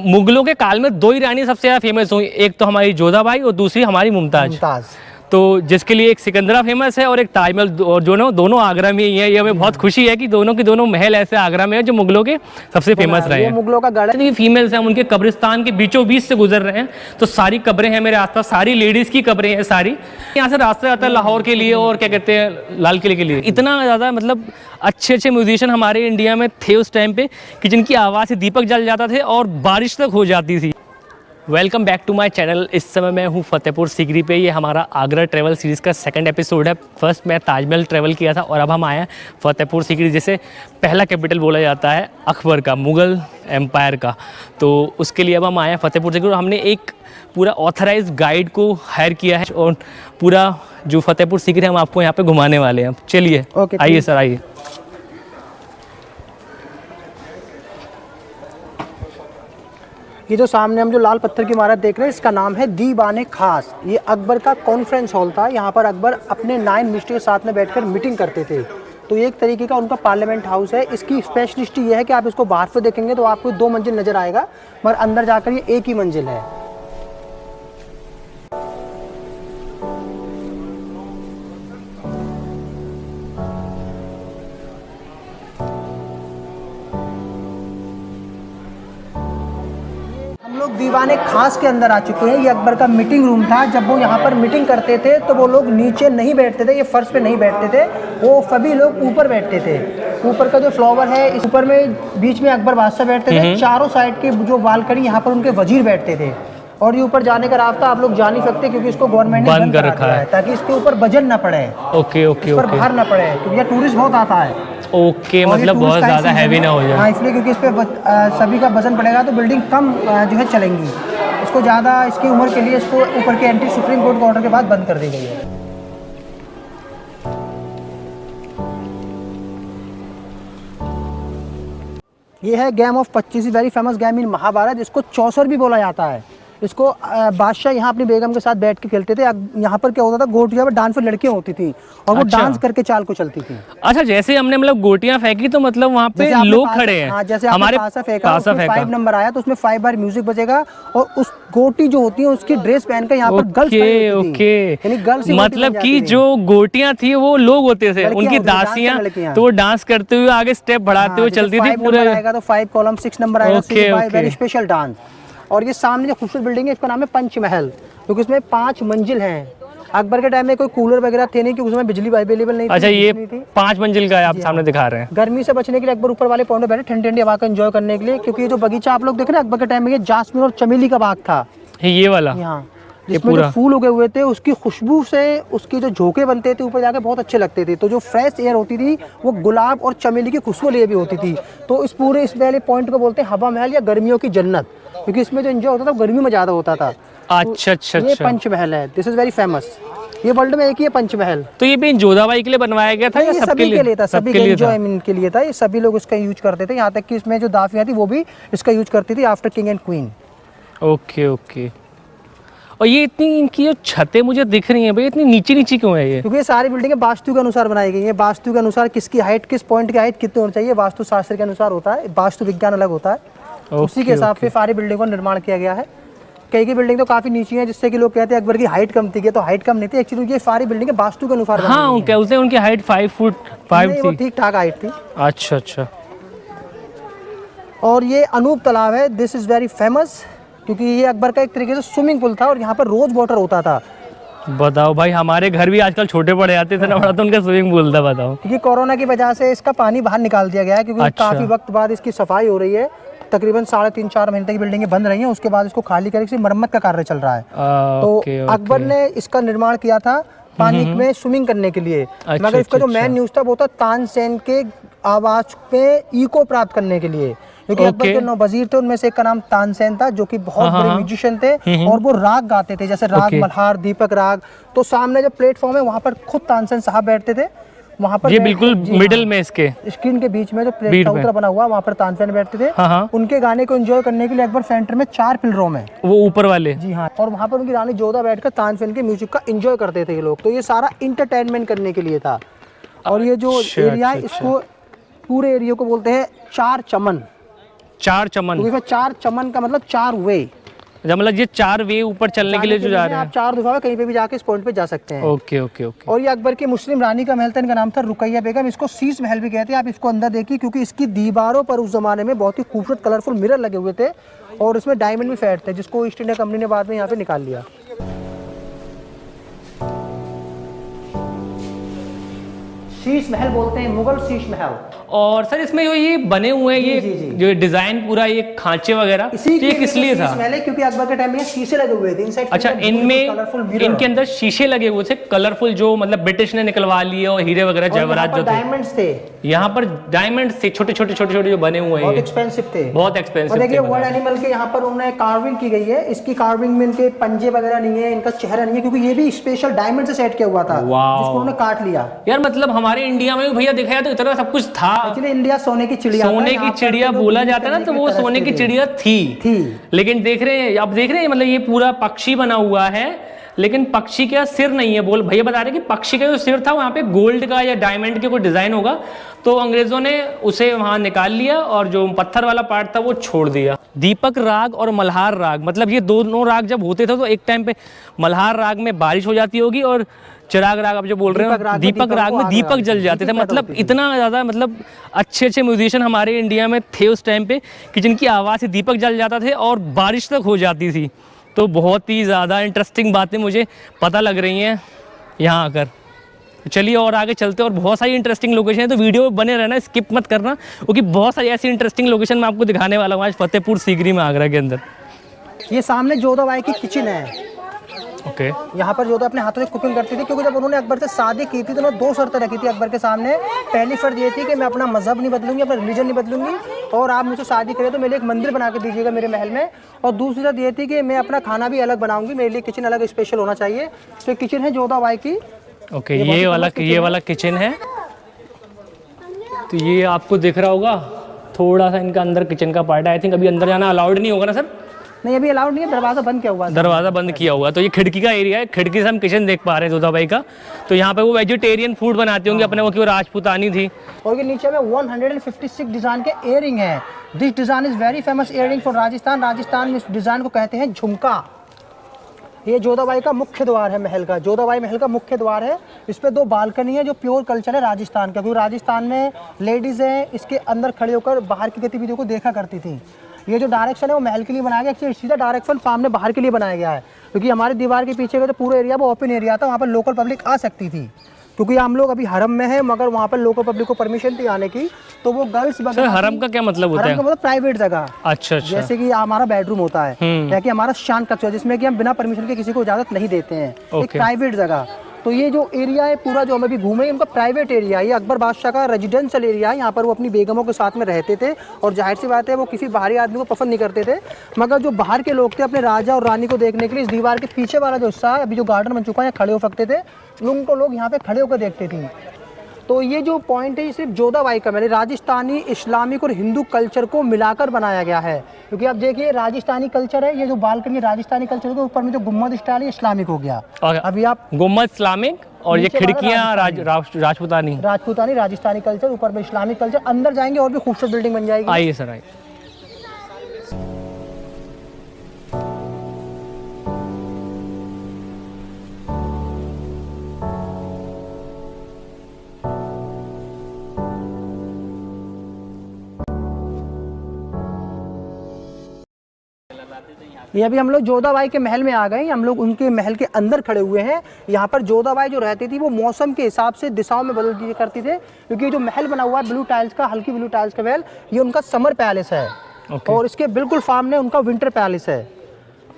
मुगलों के काल में 2 ही रानी सबसे ज़्यादा फेमस हुई, एक तो हमारी जोधाबाई और दूसरी हमारी मुमताज़। तो जिसके लिए एक सिकंदरा फेमस है और एक ताजमहल, और दोनों आगरा में ही है। ये हमें बहुत खुशी है कि दोनों के दोनों महल ऐसे आगरा में है जो मुगलों के सबसे फेमस रहे हैं। मुगलों का गढ़ है। फीमेल्स हैं, उनके कब्रिस्तान के बीचों बीच से गुजर रहे हैं, तो सारी कब्रें हैं मेरे आसपास, सारी लेडीज़ की कब्रें हैं सारी। यहाँ से रास्ता जाता है लाहौर के लिए और क्या कहते हैं लाल किले के लिए। इतना ज़्यादा मतलब अच्छे अच्छे म्यूजिशियन हमारे इंडिया में थे उस टाइम पे कि जिनकी आवाज़ से दीपक जल जाता थे और बारिश तक हो जाती थी। Welcome back to my channel. इस समय मैं हूँ फतेहपुर सीकरी पे। ये हमारा आगरा ट्रैवल सीरीज़ का 2nd एपिसोड है। फर्स्ट मैं ताजमहल ट्रैवल किया था और अब हम आए हैं फतेहपुर सीकरी, जिसे पहला कैपिटल बोला जाता है अकबर का, मुग़ल एम्पायर का। तो उसके लिए अब हम आए हैं फतेहपुर सीकरी और हमने एक पूरा ऑथराइज गाइड को हायर किया है और पूरा जो फतेहपुर सीकरी हम आपको यहाँ पर घुमाने वाले हैं। चलिए आइए सर, आइए। ये जो सामने हम जो लाल पत्थर की इमारत देख रहे हैं, इसका नाम है दीवाने खास। ये अकबर का कॉन्फ्रेंस हॉल था। यहाँ पर अकबर अपने 9 मिनिस्टर के साथ में बैठकर मीटिंग करते थे। तो ये एक तरीके का उनका पार्लियामेंट हाउस है। इसकी स्पेशलिस्टी ये है कि आप इसको बाहर से देखेंगे तो आपको 2 मंजिल नज़र आएगा, मगर अंदर जाकर ये 1 ही मंजिल है। हम लोग दीवाने खास के अंदर आ चुके हैं। ये अकबर का मीटिंग रूम था। जब वो यहाँ पर मीटिंग करते थे तो वो लोग नीचे नहीं बैठते थे, ये फर्श पे नहीं बैठते थे, वो सभी लोग ऊपर बैठते थे। ऊपर का जो फ्लोर है, इस ऊपर में बीच में अकबर बादशाह बैठते थे, चारों साइड के जो बालकनी यहाँ पर उनके वजीर बैठते थे। और ये ऊपर जाने का रास्ता आप लोग जा नहीं सकते क्योंकि इसको गवर्नमेंट ने बंद कर रखा है ताकि इसके ऊपर वजन ना पड़े। ओके ओके, इस पर भार ना पड़े क्योंकि ये टूरिस्ट बहुत आता है। ओके, मतलब बहुत ज़्यादा हैवी ना हो जाए। हाँ, इसलिए क्योंकि इस पर सभी का वजन पड़ेगा तो बिल्डिंग कम जो है चलेंगी। इसको ज़्यादा इसकी उम्र के लिए इसको ऊपर के एंटी सुप्रीम कोर्ट के ऑर्डर के बाद बंद कर दी गई है। ये है game of 25, very famous game in Mahabharat. इसको चौसर भी बोला जाता है। इसको बादशाह यहाँ अपनी बेगम के साथ बैठ के खेलते थे। यहाँ पर क्या होता था, गोटियां पर डांस पर लड़कियां होती थी और वो डांस करके चाल को चलती थी। अच्छा, जैसे हमने मतलब गोटियां फेंकी तो मतलब वहाँ पे लोग खड़े हैं। हाँ, जैसे हमारे पासा फेंका, 5 नंबर आया तो उसमें 5 बार म्यूजिक बजेगा और उस गोटी जो होती है उसकी ड्रेस पहनकर यहाँ पर गर्ल्स यानी गर्ल्स, मतलब कि जो गोटियां थी वो लोग होते थे, उनकी दासियां, तो वो डांस करते हुए आगे स्टेप बढ़ाते हुए चलती थी। पूरे आएगा तो 5 कॉलम, 6 नंबर आएगा, वेरी स्पेशल डांस। और ये सामने जो खूबसूरत बिल्डिंग है इसका नाम है पंचमहल, क्योंकि इसमें 5 मंजिल हैं। अकबर के टाइम में कोई कूलर वगैरह थे नहीं क्योंकि उसमें बिजली अवेलेबल नहीं थी। अच्छा, ये 5 मंजिल का आप सामने दिखा रहे हैं। गर्मी से बचने के लिए अकबर ऊपर वाले पॉइंट पे बैठे ठंडी ठंडी हवा का एंजॉय करने के लिए, क्योंकि ये जो बगीचा आप लोग देख रहे हैं अकबर के टाइम में, ये जासमीन और चमेली का बाग था। ये वाला यहाँ जिसमें जो फूल उगे हुए थे उसकी खुशबू से उसके जो झोंके बनते थे ऊपर जाके बहुत अच्छे लगते थे। तो जो फ्रेश एयर होती थी वो गुलाब और चमेली की खुशबू लिए भी होती थी। तो इस वाले पॉइंट को बोलते हैं हवा महल या गर्मियों की जन्नत, क्योंकि इसमें जो एंजॉय होता था गर्मी में ज्यादा होता था। अच्छा अच्छा, ये पंचमहल है, दिस इज वेरी फेमस। ये वर्ल्ड में एक ही है पंचमहल। तो ये भी जोधाबाई के लिए बनवाया गया था या सभी के लिए था? सभी के एंजॉयमेंट के लिए था। ये सभी लोग इसका यूज करते थे, यहाँ तक कि इसमें जो दाफिया थी वो भी इसका यूज करती थी after king and queen. Okay okay. और ये इतनी इनकी जो छतें मुझे दिख रही हैं भाई, इतनी नीची नीची क्यों है ये? क्योंकि ये सारी बिल्डिंगें वास्तु के अनुसार बनाई गई हैं। वास्तु के अनुसार किसकी हाइट, किस पॉइंट की हाइट कितनी होनी चाहिए, वास्तु शास्त्र के अनुसार होता है। वास्तु विज्ञान अलग होता है, उसी के हिसाब से सारी बिल्डिंगों का निर्माण किया गया है। कई की बिल्डिंग तो काफी नीची है, जिससे कि लोग कहते हैं अकबर की हाइट कम थी। तो हाइट कम नहीं थी एक्चुअली, ये सारी बिल्डिंगें वास्तु के अनुसार। हाँ, कहते हैं उनकी हाइट 5 फुट 5 थी, ठीक ठाक हाइट थी। अच्छा अच्छा। और ये अनूप तालाब है, दिस इज वेरी फेमस, क्योंकि ये अकबर का एक तरीके से स्विमिंग पूल था और यहाँ पर रोज वाटर होता था। बताओ भाई, हमारे घर भी आजकल छोटे बड़े आते थे ना, बड़ा तो उनका स्विमिंग पूल था। बताओ, क्योंकि कोरोना की वजह से इसका पानी बाहर निकाल दिया गया है, क्योंकि काफी वक्त बाद इसकी सफाई हो रही है। तकरीबन 3.5-4 महीने तक की बिल्डिंगें बंद रही हैं, उसके बाद इसको खाली करके मरम्मत का कार्य चल रहा है। तो अकबर ने इसका निर्माण किया था पानी में स्विमिंग करने के लिए। मगर इसका जो मेन न्यूज था वो था तानसेन के आवाज पे इको प्राप्त करने के लिए, क्योंकि अकबर के 9 वजीर थे, उनमें से एक का नाम तानसेन था जो कि बहुत बड़े म्यूजिशियन थे और वो राग गाते थे, जैसे राग मल्हार, दीपक राग। तो सामने जो प्लेटफॉर्म है वहाँ पर खुद तानसेन साहब बैठते थे। वहाँ पर ये बिल्कुल मिडिल में, इसके स्क्रीन के बीच में जो प्लेटफॉर्म बना हुआ वहाँ पर तानसेन बैठते थे। उनके गाने को एंजॉय करने के लिए अकबर सेंटर में 4 पिलरों में, वो ऊपर वाले, जी हाँ, और वहाँ पर उनकी रानी जोधा बैठकर तानसेन के म्यूजिक का एंजॉय करते थे ये लोग। तो ये सारा इंटरटेनमेंट करने के लिए था। और ये जो एरिया, इसको पूरे एरिया को बोलते हैं 4 चमन। 4 चमन, क्योंकि 4 चमन का मतलब 4 वे, मतलब ये 4 वे ऊपर चलने के लिए जो जा रहे हैं। आप 4 दफा कहीं पे भी जाके इस पॉइंट पे जा सकते हैं। Okay okay okay. और ये अकबर की मुस्लिम रानी का महल था, इनका नाम था रुकैया बेगम। इसको शीश महल भी कहते हैं। आप इसको अंदर देखिए, क्योंकि इसकी दीवारों पर उस जमाने में बहुत ही खूबसूरत कलरफुल मिरर लगे हुए थे और इसमें डायमंड भी फेट थे, जिसको ईस्ट इंडिया कंपनी ने बाद में यहाँ पे निकाल लिया। शीश महल बोलते हैं, मुगल शीश महल। और सर इसमें जो ये बने हुए हैं, ये जो डिजाइन पूरा, ये खांचे वगैरह, ये किस लिए था? महल है क्योंकि अकबर के टाइम में शीशे लगे हुए थे इनसाइड। अच्छा, इनमें इनके अंदर शीशे लगे हुए थे कलरफुल, जो मतलब ब्रिटिश ने निकलवा लिए, और हीरे वगैरह जवाहरात जो थे, डायमंड्स थे यहाँ पर, डायमंड्स थे छोटे छोटे छोटे छोटे जो बने हुए हैं, बहुत एक्सपेंसिव थे, बहुत एक्सपेंसिव। और देखिए वर्ल्ड एनिमल के यहाँ पर उन्होंने कार्विंग की गई है। इसकी कार्विंग में इनके पंजे वगैरह नहीं है, इनका चेहरा नहीं है, क्योंकि ये भी स्पेशल डायमंड से सेट किया हुआ था, जिसको उन्होंने काट लिया। यार मतलब हमारे इंडिया में भैया देखा जाए तो इतना सब कुछ था। एक्चुअली इंडिया सोने की चिड़िया, सोने की चिड़िया बोला जाता है ना, तो वो सोने की चिड़िया थी। लेकिन देख रहे हैं, अब देख रहे हैं, मतलब ये पूरा पक्षी बना हुआ है, लेकिन पक्षी का सिर नहीं है। बोल भैया बता रहे कि पक्षी का जो सिर था वहाँ पे गोल्ड का या डायमंड के कोई डिजाइन होगा, तो अंग्रेजों ने उसे वहां निकाल लिया और जो पत्थर वाला पार्ट था वो छोड़ दिया। दीपक राग और मल्हार राग, मतलब ये दोनों राग जब होते थे तो एक टाइम पे मल्हार राग में बारिश हो जाती होगी, और चिराग राग आप जो बोल रहे हो, दीपक राग में दीपक जल जाते थे। मतलब इतना ज़्यादा, मतलब अच्छे अच्छे म्यूजिशियन हमारे इंडिया में थे उस टाइम पे कि जिनकी आवाज़ से दीपक जल जाता थे और बारिश तक हो जाती थी। तो बहुत ही ज़्यादा इंटरेस्टिंग बातें मुझे पता लग रही हैं यहाँ आकर। चलिए और आगे चलते हैं, और बहुत सारी इंटरेस्टिंग लोकेशन है, तो वीडियो में बने रहना, स्किप मत करना, क्योंकि बहुत सारी ऐसी इंटरेस्टिंग लोकेशन मैं आपको दिखाने वाला हूँ आज फतेहपुर सीकरी में, आगरा के अंदर। ये सामने जोधा बाई की किचन है। ओके। यहाँ पर जोधा अपने हाथों से कुकिंग करती थी, क्योंकि जब उन्होंने अकबर से शादी की थी तो उन्होंने 2 शर्तें रखी थी अकबर के सामने। पहली शर्त ये थी कि मैं अपना मजहब नहीं बदलूंगी, अपना रिलीजन नहीं बदलूंगी, और आप मुझे शादी करें तो मेरे लिए एक मंदिर बना के दीजिएगा मेरे महल में। और दूसरी शर्त ये थी कि मैं अपना खाना भी अलग बनाऊंगी, मेरे लिए किचन अलग स्पेशल होना चाहिए। तो किचन है जोधा बाई की। ओके, ये वाला किचन है। तो ये आपको दिख रहा होगा, थोड़ा सा इनका अंदर किचन का पार्ट है। आई थिंक अभी अंदर जाना अलाउड नहीं होगा ना सर? नहीं, अभी अलाउड नहीं है, दरवाजा बंद किया हुआ है। दरवाजा बंद किया हुआ है। तो ये खिड़की का एरिया है, खिड़की से हम किचन देख पा रहे हैं जोधा बाई का। तो यहाँ पे वो वेजिटेरियन फूड बनाते होंगे अपने, वो की वो राजपूतानी थी। और ये नीचे में 156 डिजाइन के इयरिंग है। This design is very famous earring for Rajasthan. Rajasthan में इस डिजाइन को कहते हैं झुमका। ये जोधा बाई का मुख्य द्वार है महल का। जोधा बाई महल का मुख्य द्वार है। इस पे 2 बालकनी है, जो प्योर कल्चर है राजस्थान का, क्योंकि राजस्थान में लेडीज हैं इसके अंदर खड़े होकर बाहर की गतिविधियों को देखा करती थी। ये जो डायरेक्शन है वो महल के लिए बनाया गया, सीधा डायरेक्शन सामने बाहर के लिए बनाया गया है, क्योंकि हमारी दीवार के पीछे का जो पूरा एरिया वो ओपन एरिया था, वहाँ पर लोकल पब्लिक आ सकती थी। क्योंकि हम लोग अभी हरम में हैं, मगर वहाँ पर लोकल पब्लिक को परमिशन थी आने की, तो वो गर्ल्स वगैरह। हरम का क्या मतलब होता है? हरम का मतलब प्राइवेट जगह। अच्छा। जैसे कि हमारा बेडरूम होता है, या कि हमारा शांत कक्ष, जिसमें कि हम बिना परमिशन के किसी को इजाजत नहीं देते हैं, एक प्राइवेट जगह। तो ये जो एरिया है पूरा जो हम अभी घूमे, उनका प्राइवेट एरिया है। ये अकबर बादशाह का रेजिडेंशियल एरिया है। यहाँ पर वो अपनी बेगमों के साथ में रहते थे, और जाहिर सी बात है वो किसी बाहरी आदमी को पसंद नहीं करते थे। मगर जो बाहर के लोग थे अपने राजा और रानी को देखने के लिए इस दीवार के पीछे वाला जो हिस्सा है, अभी जो गार्डन बन चुका है, यहाँ खड़े हो सकते थे उनको, लोग यहाँ पे खड़े होकर देखते थे। तो ये जो पॉइंट है, ये सिर्फ जोधा बाई का मैंने राजस्थानी, इस्लामिक और हिंदू कल्चर को मिलाकर बनाया गया है। क्योंकि आप देखिए राजस्थानी कल्चर है, ये जो बालकनी राजस्थानी कल्चर के ऊपर में जो गुम्मद स्टाइल है इस्लामिक हो गया। अभी आप गुम्मद इस्लामिक, और ये खिड़कियाँ राजपूतानी राजस्थानी कल्चर, ऊपर में इस्लामिक कल्चर। अंदर जाएंगे और भी खूबसूरत बिल्डिंग बन जाएगी। आइए सर, आइए। ये अभी हम लोग जोधा बाई के महल में आ गए। हम लोग उनके महल के अंदर खड़े हुए हैं। यहाँ पर जोधा बाई जो रहती थी वो मौसम के हिसाब से दिशाओं में बदल दिया करती थे, क्योंकि जो महल बना हुआ है ब्लू टाइल्स का, हल्की ब्लू टाइल्स का महल, ये उनका समर पैलेस है। और इसके बिल्कुल सामने उनका विंटर पैलेस है।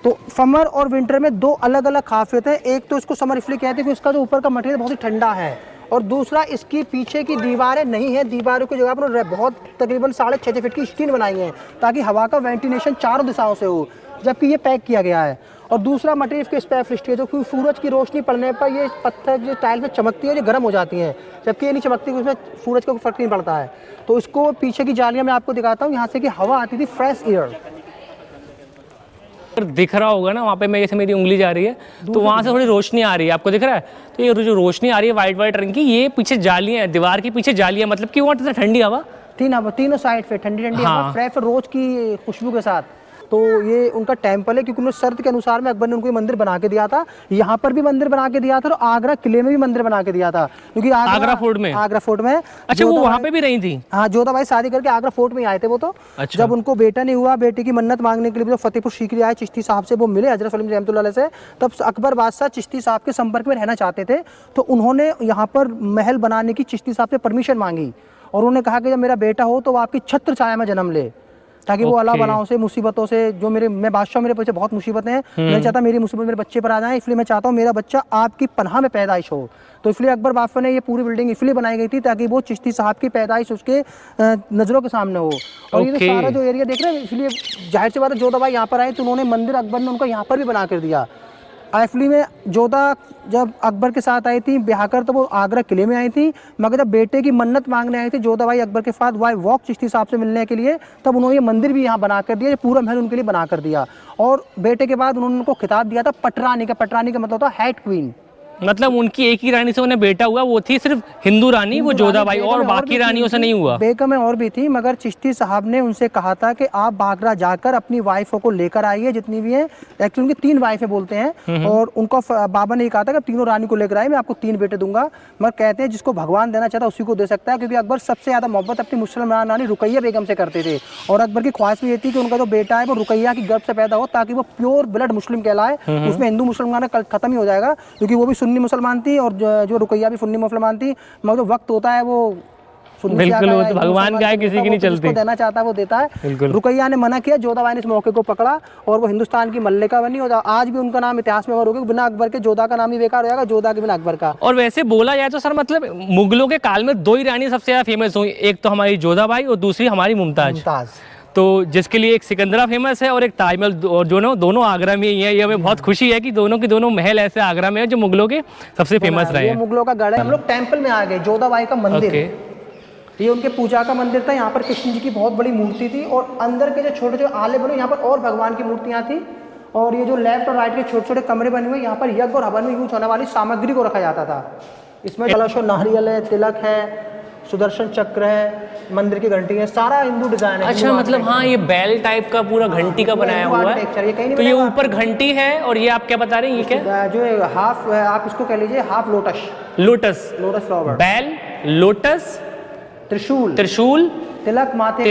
तो समर और विंटर में 2 अलग अलग खासियत है। एक तो इसको समर इसलिए कहते हैं कि इसका जो ऊपर का मटेरियल बहुत ही ठंडा है, और दूसरा इसकी पीछे की दीवारें नहीं है, दीवारों की जगह पर बहुत तकरीबन 6.5 फीट की स्क्रीन बनाई है, ताकि हवा का वेंटिलेशन चारों दिशाओं से हो, जबकि ये पैक किया गया है। और दूसरा मटेरियल के स्पेसिफिक है, जो कि सूरज की रोशनी पड़ने पर ये पत्थर जो टाइल पे चमकती है, ये गर्म हो जाती हैं, जबकि ये नहीं चमकती, उसमें सूरज का कोई फर्क नहीं पड़ता है। तो इसको पीछे की जालियाँ मैं आपको दिखाता हूँ, यहाँ से कि हवा आती थी, फ्रेश एयर दिख रहा होगा ना वहाँ पे, मैं जैसे मेरी उंगली जा रही है तो वहाँ से थोड़ी रोशनी आ रही है, आपको दिख रहा है? तो ये जो रोशनी आ रही है वाइट वाइट रंग की, ये पीछे जालियाँ हैं, दीवार के पीछे जालियाँ, मतलब कि वहाँ ठंडी हवा तीनों साइड पे ठंडी ठंडी हवा, फ्रेश रोज की खुशबू के साथ। तो ये उनका टेम्पल है, क्योंकि उन्होंने शर्त के अनुसार में अकबर ने उनको ये मंदिर बना के दिया था। यहाँ पर भी मंदिर बना के दिया था और आगरा किले में भी मंदिर बना के दिया था, क्योंकि आगरा फोर्ट में। अच्छा, वो वहाँ पे भी रही थी? हाँ, जोधाबाई शादी करके आगरा फोर्ट में आए थे वो तो। अच्छा। जब उनको बेटा नहीं हुआ, बेटे की मन्नत मांगने के लिए जब फतेहपुर सीकरी आए चिश्ती साहब से, वो मिले हजरत सलीम रहमतुल्लाह से, तब अकबर बादशाह चिश्ती साहब के संपर्क में रहना चाहते थे। तो उन्होंने यहाँ पर महल बनाने की चिश्ती साहब से परमिशन मांगी और उन्होंने कहा कि जब मेरा बेटा हो तो वो आपकी छत्र छाया में जन्म ले, ताकि वो अल्लाह बलाओं से, मुसीबतों से, जो मैं बादशाह, मेरे पीछे बहुत मुसीबतें हैं, मैं चाहता मेरी मुसीबत मेरे बच्चे पर आ जाए, इसलिए मैं चाहता हूँ मेरा बच्चा आपकी पनाह में पैदाइश हो। तो इसलिए अकबर बादशाह ने ये पूरी बिल्डिंग इसलिए बनाई गई थी ताकि वो चिश्ती साहब की पैदाइश उसके नज़रों के सामने हो। और ये जो सारा जो एरिया देख रहे हैं, इसलिए जाहिर सी बात है जोधाबाई यहाँ पर आए तो उन्होंने मंदिर अकबर ने उनका यहाँ पर भी बना कर दिया। एक्चुअली में जोधा जब अकबर के साथ आई थी ब्याह कर, तो वो आगरा किले में आई थी, मगर जब बेटे की मन्नत मांगने आई थी जोधाबाई अकबर के साथ वाई वॉक चिश्ती साहब से मिलने के लिए, तब उन्होंने ये मंदिर भी यहाँ बना कर दिया, ये पूरा महल उनके लिए बना कर दिया। और बेटे के बाद उन्होंने उनको खिताब दिया था पटरानी का। पटरानी का मतलब था हेड क्वीन, मतलब उनकी एक ही रानी से उन्हें बेटा हुआ, वो थी सिर्फ हिंदू रानी, वो जोधाबाई, और बाकी रानियों से नहीं हुआ। बेगम में और भी थी, मगर चिश्ती साहब ने उनसे कहा था कि आप आगरा जाकर अपनी वाइफों को लेकर आइए, जितनी भी हैं। एक्चुअली उनकी 3 वाइफें बोलते हैं, और उनको बाबा ने कहा था कि तीनों रानी को लेकर आए, मैं आपको 3 बेटे दूंगा। मगर कहते हैं जिसको भगवान देना चाहता उसी को दे सकता है, क्योंकि अकबर सबसे ज्यादा मोहब्बत अपनी मुसलमान रानी रुकैया बेगम से करते थे, और अकबर की ख्वाहिश भी ये थी कि उनका जो बेटा है वो रुकैया की गर्भ से पैदा हो, ताकि वो प्योर ब्लड मुस्लिम कहलाए। उसमें हिंदू मुसलमान खत्म ही हो जाएगा, क्योंकि वो भी सुन्नी मुसलमान थी और जो रुकैया भी सुन्नी मुसलमान थी, मगर जो वक्त होता है वो बिल्कुल, वो तो भगवान का है, किसी की नहीं चलती। देना चाहता है वो देता है। रुकैया ने मना किया, जोधाबाई ने इस मौके को पकड़ा और वो हिंदुस्तान की मल्लिका बनी, और आज भी उनका नाम इतिहास में अमर होगा। बिना अकबर के जोधा का नाम ही बेकार हो जाएगा, जोधा के बिना अकबर का। और वैसे बोला जाए तो सर, मतलब मुगलों के काल में 2 ही रानी सबसे ज्यादा फेमस हुई, एक तो हमारी जोधाबाई और दूसरी हमारी मुमताज। तो जिसके लिए एक सिकंदरा फेमस है और एक ताजमहल, और दोनों आगरा में ही है। ये हमें बहुत खुशी है कि दोनों के दोनों महल ऐसे आगरा में है जो मुगलों के सबसे फेमस रहे हैं। मुगलों का गढ़ है। हम लोग टेम्पल में आ गए, जोधाबाई का मंदिर। ये उनके पूजा का मंदिर था। यहाँ पर कृष्ण जी की बहुत बड़ी मूर्ति थी, और अंदर के जो छोटे छोटे आले बने, यहाँ पर और भगवान की मूर्तियाँ थी। और ये जो लेफ्ट और राइट के छोटे छोटे कमरे बने हुए, यहाँ पर यज्ञ और हवन में यूज होने वाली सामग्री को रखा जाता था। इसमें कलश और नारियल है, तिलक है, सुदर्शन चक्र है, मंदिर की घंटी है, सारा हिंदू डिजाइन है। अच्छा, मतलब हाँ, ये बैल टाइप का पूरा घंटी का बनाया हुआ है। तो ये ऊपर घंटी है, और ये आप क्या बता रहे हैं, ये क्या जो हाफ, आप इसको कह लीजिए हाफ लोटस फ्लावर, बैल, लोटस, त्रिशूल, तिलक माथे,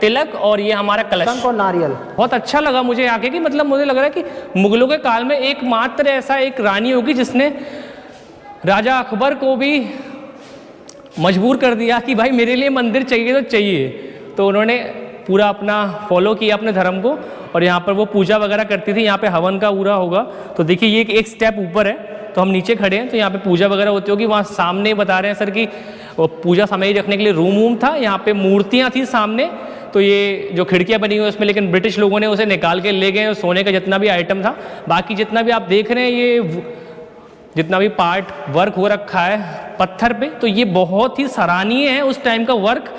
तिलक, और ये हमारा कलश, शंख और नारियल। बहुत अच्छा लगा मुझे आके कि मतलब मुझे लग रहा है कि मुगलों के काल में एकमात्र ऐसा एक रानी होगी जिसने राजा अकबर को भी मजबूर कर दिया कि भाई मेरे लिए मंदिर चाहिए तो चाहिए। तो उन्होंने पूरा अपना फॉलो किया अपने धर्म को, और यहाँ पर वो पूजा वगैरह करती थी। यहाँ पे हवन का पूरा होगा, तो देखिए ये एक स्टेप ऊपर है, तो हम नीचे खड़े हैं, तो यहाँ पे पूजा वगैरह होती होगी। वहाँ सामने बता रहे हैं सर कि पूजा सामग्री रखने के लिए रूम था, यहाँ पे मूर्तियाँ थी सामने। तो ये जो खिड़कियाँ बनी हुई है उसमें, लेकिन ब्रिटिश लोगों ने उसे निकाल के ले गए। सोने का जितना भी आइटम था, बाकी जितना भी आप देख रहे हैं, ये जितना भी पार्ट वर्क हो रखा है पत्थर पे, तो ये बहुत ही सराहनीय है उस टाइम का वर्क,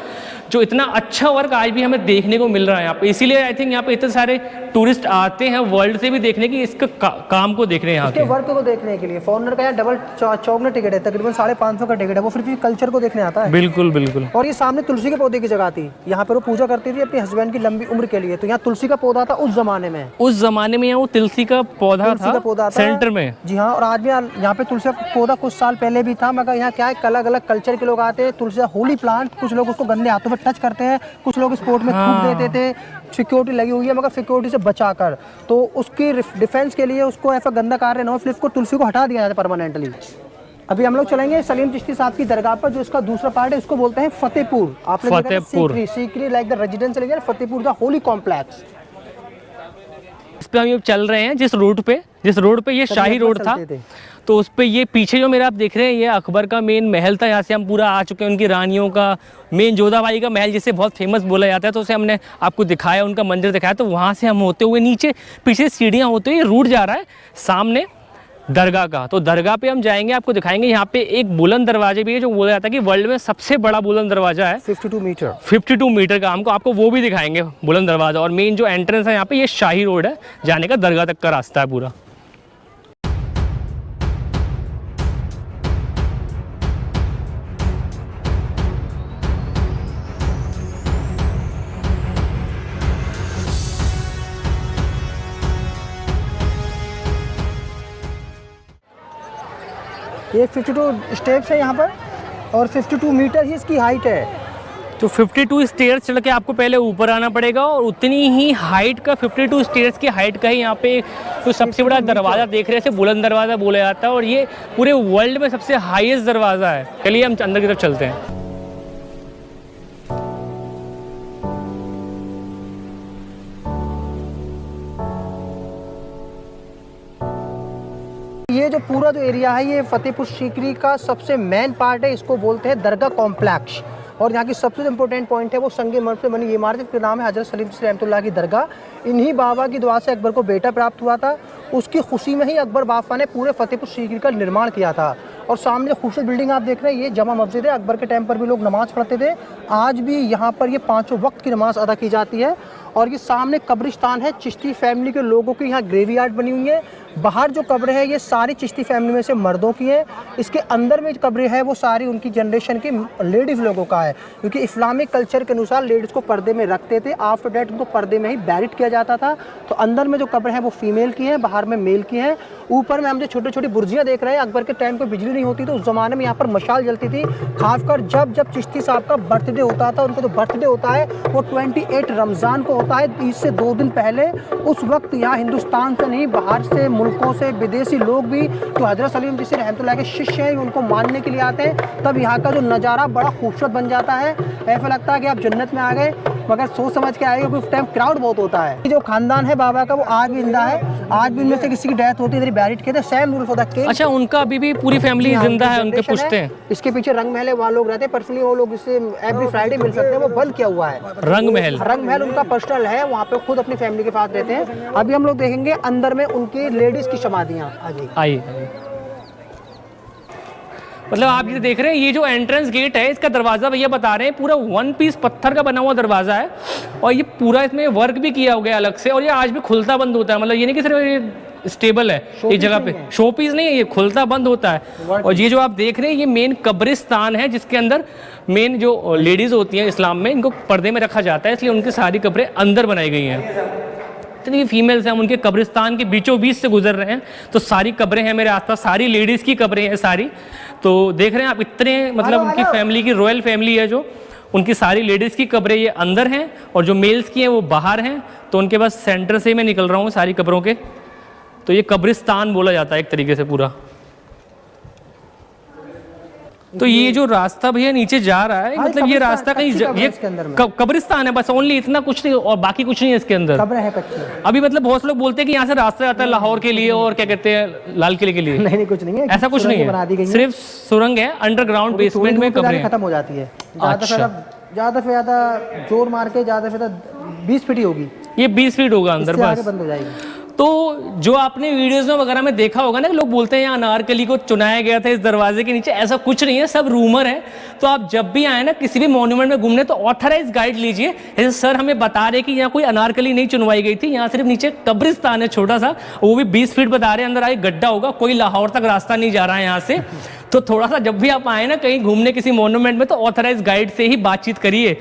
जो इतना अच्छा वर्क आज भी हमें देखने को मिल रहा है यहाँ पे। इसीलिए आई थिंक यहाँ पे इतने सारे टूरिस्ट आते हैं वर्ल्ड से भी देखने की, इसका काम को देखने, यहाँ के वर्क को देखने के लिए। फॉरनर का यहाँ डबल चौगना टिकट है, तकरीबन 550 का टिकट है, वो फिर भी कल्चर को देखने आता है। बिल्कुल। और ये सामने तुलसी के पौधे की जगह थी, यहाँ पर वो पूजा करती थी अपने हस्बैंड की लंबी उम्र के लिए। तो यहाँ तुलसी का पौधा था उस जमाने में, वो तुलसी का पौधा था सेंटर में। जी हाँ, और आज भी यहाँ पे तुलसी का पौधा कुछ साल पहले भी था, मगर यहाँ क्या है, अलग अलग कल्चर के लोग आते हैं। तुलसी होली प्लांट, कुछ लोग उसको गंदे हाथों पर टच करते हैं, कुछ लोग स्पोर्ट में थूक देते थे। सिक्योरिटी लगी हुई है, मगर सिक्योरिटी से बचाकर, तो उसकी डिफेंस के लिए उसको ऐसा गंदा कार्य न हो, फिर उसको तुलसी को हटा दिया जाता है परमानेंटली। अभी हम लोग चलेंगे सलीम चिश्ती साहब की दरगाह पर, जो इसका दूसरा पार्ट है, इसको बोलते हैं फतेहपुर। आपने Sikri like the residential area, Fatehpur the Holi complex. इस पे हम चल रहे हैं जिस रोड पे ये शाही रोड था, तो उस पे ये पीछे जो मेरा आप देख रहे हैं, ये अकबर का मेन महल था। यहाँ से हम पूरा आ चुके हैं, उनकी रानियों का मेन जोधाबाई का महल जिसे बहुत फेमस बोला जाता है, तो उसे हमने आपको दिखाया, उनका मंदिर दिखाया। तो वहाँ से हम होते हुए नीचे पीछे सीढ़ियाँ होते हुए रूट जा रहा है सामने दरगाह का। तो दरगाह पे हम जाएंगे, आपको दिखाएंगे। यहाँ पे एक बुलंद दरवाजे भी है, जो बोला जाता है कि वर्ल्ड में सबसे बड़ा बुलंद दरवाजा है, 52 मीटर का। आपको वो भी दिखाएंगे बुलंद दरवाजा। और मेन जो एंट्रेंस है यहाँ पे, ये शाही रोड है जाने का, दरगाह तक का रास्ता है पूरा। ये 52 स्टेप्स है यहाँ पर और 52 मीटर ही इसकी हाइट है। तो 52 स्टेयर्स चढ़ के आपको पहले ऊपर आना पड़ेगा और उतनी ही हाइट का 52 स्टेयर्स की हाइट का ही यहाँ पे तो सबसे बड़ा दरवाज़ा देख रहे हैं, बुलंद दरवाज़ा बोला जाता है और ये पूरे वर्ल्ड में सबसे हाईएस्ट दरवाज़ा है। चलिए हम अंदर की तरफ चलते हैं। ये जो पूरा जो एरिया है ये फतेहपुर सीकरी का सबसे मेन पार्ट है, इसको बोलते हैं दरगाह कॉम्प्लेक्स। और यहाँ की सबसे इम्पोर्टेंट पॉइंट है वो संगे मर्द से बनी ये इमारत, जिसका नाम है हजरत सलीम चिश्ती रहमतुल्लाह की दरगाह। इन्हीं बाबा की दुआ से अकबर को बेटा प्राप्त हुआ था। उसकी खुशी में ही अकबर बाफा ने पूरे फतेहपुर सीकरी का निर्माण किया था। और सामने जो खूबसूरत बिल्डिंग आप देख रहे हैं ये जमा मस्जिद है। अकबर के टाइम पर भी लोग नमाज़ पढ़ते थे, आज भी यहाँ पर ये 5 वक्त की नमाज़ अदा की जाती है। और ये सामने कब्रिस्तान है, चिश्ती फैमिली के लोगों की यहाँ ग्रेवयार्ड बनी हुई है। बाहर जो कब्र है ये सारी चिश्ती फैमिली में से मर्दों की है। इसके अंदर में जो कब्र है वो सारी उनकी जनरेशन के लेडीज़ लोगों का है, क्योंकि इस्लामिक कल्चर के अनुसार लेडीज़ को पर्दे में रखते थे। आफ्टर डेट उनको पर्दे में ही बैरिड किया जाता था। तो अंदर में जो कब्र है वो फीमेल की है, बाहर में मेल की है। ऊपर में हम जो छोटी छोटी बुर्जियाँ देख रहे हैं, अकबर के टाइम पर बिजली नहीं होती तो उस ज़माने में यहाँ पर मशाल जलती थी। खासकर जब जब चिश्ती साहब का बर्थडे होता था, उनका जो बर्थडे होता है वो 28 रमज़ान को होता है, ईद से 2 दिन पहले। उस वक्त यहाँ हिंदुस्तान से नहीं बाहर से मुल्कों से विदेशी लोग भी जो हजरत सलीम चिश्ती रहमतुल्लाह के शिष्य हैं उनको मानने के लिए आते हैं। तब यहाँ का जो नज़ारा बड़ा खूबसूरत बन जाता है, ऐसा लगता है कि आप जन्नत में आ गए। मगर सोच समझ के आएगा, उस टाइम क्राउड बहुत होता है। जो खानदान है बाबा का वो आज भी जिंदा है, आज भी उनमें से किसी की डेथ होती है बैरिड के थे same rule for the king. अच्छा, उनका अभी भी पूरी फैमिली जिंदा है, उनके पुश्ते हैं। इसके पीछे रंग महल है, वहाँ लोग रहते हैं पर्सनली, वो लोग इससे एवरी फ्राइडे मिल सकते हैं। वो बंद किया हुआ है रंग महल उनका पर्सनल है, वहाँ पे खुद अपनी फैमिली के साथ रहते हैं। अभी हम लोग देखेंगे अंदर में उनकी लेडीज की समाधियाँ। आइए, मतलब आप ये देख रहे हैं ये जो एंट्रेंस गेट है इसका दरवाज़ा भैया बता रहे हैं पूरा 1 पीस पत्थर का बना हुआ दरवाज़ा है और ये पूरा इसमें वर्क भी किया हो गया अलग से और ये आज भी खुलता बंद होता है। मतलब ये नहीं कि सिर्फ ये स्टेबल है इस जगह पे, शो पीस नहीं है, ये खुलता बंद होता है। और ये जो आप देख रहे हैं ये मेन कब्रिस्तान है जिसके अंदर मेन जो लेडीज़ होती हैं इस्लाम में इनको पर्दे में रखा जाता है, इसलिए उनकी सारी कब्रें अंदर बनाई गई हैं। इतनी फीमेल्स हैं, हम उनके कब्रिस्तान के बीचों बीच से गुजर रहे हैं तो सारी कब्रें हैं मेरे आसपास, सारी लेडीज़ की कब्रें हैं सारी। तो देख रहे हैं आप इतने मतलब उनकी फैमिली की रॉयल फैमिली है जो उनकी सारी लेडीज़ की कब्रें ये अंदर हैं और जो मेल्स की हैं वो बाहर हैं। तो उनके बस सेंटर से मैं निकल रहा हूँ सारी कब्रों के, तो ये कब्रिस्तान बोला जाता है एक तरीके से पूरा। तो ये जो रास्ता भैया नीचे जा रहा है मतलब ये रास्ता कहीं ये कब्रिस्तान है बस, ओनली इतना, कुछ नहीं और बाकी कुछ नहीं है इसके अंदर। कब्र है कच्ची। अभी मतलब बहुत से लोग बोलते हैं कि यहाँ से रास्ता जाता है लाहौर के लिए और क्या कहते हैं लाल किले के लिए। नहीं कुछ नहीं है, ऐसा कुछ नहीं है, सिर्फ सुरंग है अंडरग्राउंड बेसमेंट में कब्रें खत्म हो जाती है। ज्यादा से ज्यादा जोर मार के ज्यादा से ज्यादा 20 फीट ही होगी, ये 20 फीट होगा अंदर बस, बंद हो जाएगी। तो जो आपने वीडियोस में वगैरह में देखा होगा ना, लोग बोलते हैं यहाँ अनारकली को चुनाया गया था इस दरवाजे के नीचे, ऐसा कुछ नहीं है, सब रूमर है। तो आप जब भी आए ना किसी भी मॉन्यूमेंट में घूमने तो ऑथराइज गाइड लीजिए। जैसे सर हमें बता रहे कि यहाँ कोई अनारकली नहीं चुनवाई गई थी, यहाँ सिर्फ नीचे कब्रिस्तान है छोटा सा, वो भी 20 फीट बता रहे हैं, अंदर आगे गड्ढा होगा, कोई लाहौर तक रास्ता नहीं जा रहा है यहाँ से। तो थोड़ा सा जब भी आप आए ना कहीं घूमने किसी मॉन्यूमेंट में तो ऑथराइज गाइड से ही बातचीत करिए,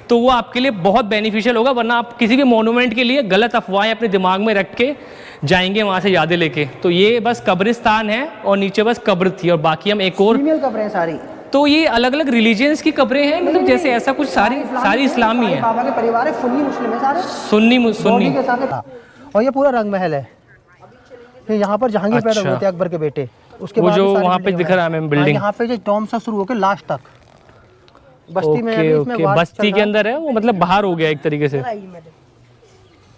तो वो आपके लिए बहुत बेनिफिशियल होगा। वरना आप किसी भी मॉन्यूमेंट के लिए गलत अफवाहें अपने दिमाग में रख के जाएंगे वहाँ से यादें लेके। तो ये बस कब्रिस्तान है और नीचे बस कब्र थी और बाकी हम एक और फीमेल कब्रें हैं सारी। तो ये अलग अलग रिलीजियंस की कब्रें हैं, मतलब जैसे ऐसा कुछ सारी इस्लामी है। बाबा के परिवार है, सुन्नी मुस्लिम है सारे, सुन्नी के साथ। और ये पूरा रंग महल है, यहाँ पर जहांगीर पैदा हुए थे अकबर के बेटे। उसके बाद जो वहाँ पे दिख रहा है बिल्डिंग, यहाँ पे जो टॉम से शुरू होकर लास्ट तक बस्ती में बस्ती के अंदर है वो, मतलब बाहर हो गया एक तरीके से।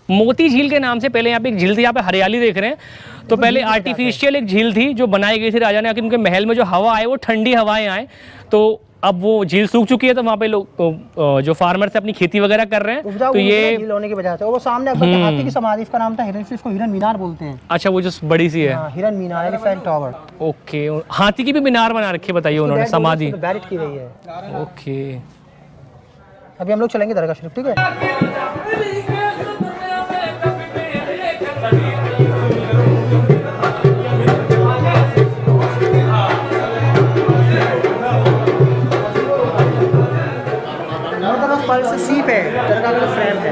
मोती झील के नाम से पहले यहाँ पे एक झील थी, यहाँ पे हरियाली देख रहे हैं, तो पहले आर्टिफिशियल एक झील थी जो बनाई गई थी राजा ने, उनके महल में जो हवा आए वो ठंडी हवाएं आए। तो अब वो झील सूख चुकी है तो वहाँ पे लोग जो फार्मर्स अपनी खेती वगैरह कर रहे हैं, तो ये झील होने की वजह से वो सामने अकबर के हाथी की समाधि, इसका नाम था हिरन, इसको हिरन मीनार बोलते हैं। अच्छा, वो जो बड़ी सी है हिरन मीनार, एलिफेंट टावर। ओके, हाथी की भी मीनार बना रखी है, बताइए उन्होंने समाधि बैरिट की गई है। ओके, अभी हम लोग चलेंगे दरगाह शरीफ, ठीक है। से सीप है, दरगाह का फ्रेम है।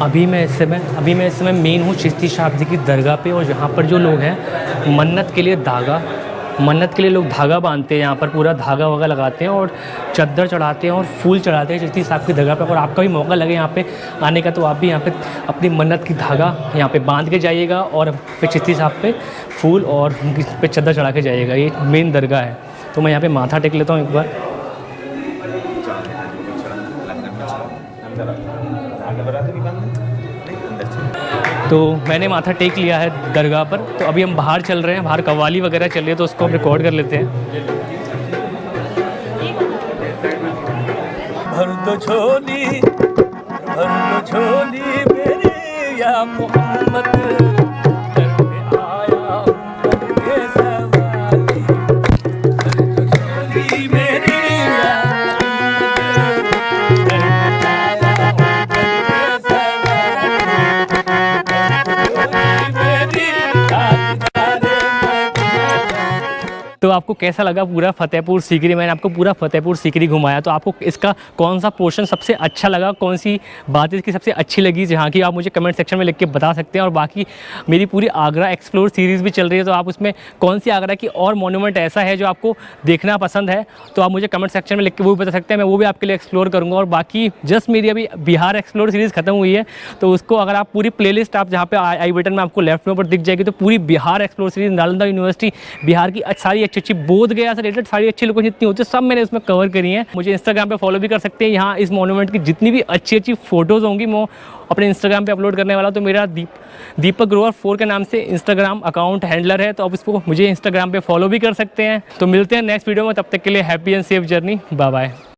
अभी मैं इस समय मेन हूँ चिश्ती साहब जी की दरगाह पे, और यहाँ पर जो लोग हैं मन्नत के लिए लोग धागा बांधते हैं, यहाँ पर पूरा धागा वागा लगाते हैं और चद्दर चढ़ाते हैं और फूल चढ़ाते हैं चिश्ती साहब की दरगाह पे। और आपका भी मौका लगे यहाँ पे आने का तो आप भी यहाँ पे अपनी मन्नत की धागा यहाँ पे बांध के जाइएगा और फिर चिश्ती साहब पे फूल और उनकी पे चद्दर चढ़ा के जाइएगा। ये मेन दरगाह है, तो मैं यहाँ पर माथा टेक लेता हूँ एक बार। तो मैंने माथा टेक लिया है दरगाह पर, तो अभी हम बाहर चल रहे हैं, बाहर कव्वाली वगैरह चल रही है, तो उसको हम रिकॉर्ड कर लेते हैं। भर दो झोली मेरी या मोहम्मद, तो आपको कैसा लगा पूरा फतेहपुर सीकरी? मैंने आपको पूरा फतेहपुर सीकरी घुमाया, तो आपको इसका कौन सा पोर्शन सबसे अच्छा लगा, कौन सी बात इसकी सबसे अच्छी लगी, जहाँ की आप मुझे कमेंट सेक्शन में लिख के बता सकते हैं। और बाकी मेरी पूरी आगरा एक्सप्लोर सीरीज़ भी चल रही है, तो आप उसमें कौन सी आगरा की और मोन्यूमेंट ऐसा है जो आपको देखना पसंद है, तो आप मुझे कमेंट सेक्शन में लिख के वो भी बता सकते हैं, मैं वो भी आपके लिए एक्सप्लोर करूँगा। और बाकी जस्ट मेरी अभी बिहार एक्सप्लोर सीरीज़ खत्म हुई है, तो उसको अगर आप पूरी प्लेलिस्ट आप जहाँ पे आई बटन में आपको लेफ्ट में ऊपर दिख जाएगी, तो पूरी Bihar explore series, Nalanda university, Bihar की सारी अच्छी बोध गया से रिलेटेड सारी अच्छी लोकेशन जितनी होती है सब मैंने उसमें कवर करी है। मुझे इंस्टाग्राम पे फॉलो भी कर सकते हैं। यहाँ इस मॉन्यूमेंट की जितनी भी अच्छी फोटोज़ होंगी मैं अपने इंस्टाग्राम पे अपलोड करने वाला, तो मेरा दीपक ग्रोवर 4 के नाम से इंस्टाग्राम अकाउंट हैंडलर है, तो आप इसको मुझे इंस्टाग्राम पे फॉलो भी कर सकते हैं। तो मिलते हैं नेक्स्ट वीडियो में, तब तक के लिए happy and safe journey, bye bye.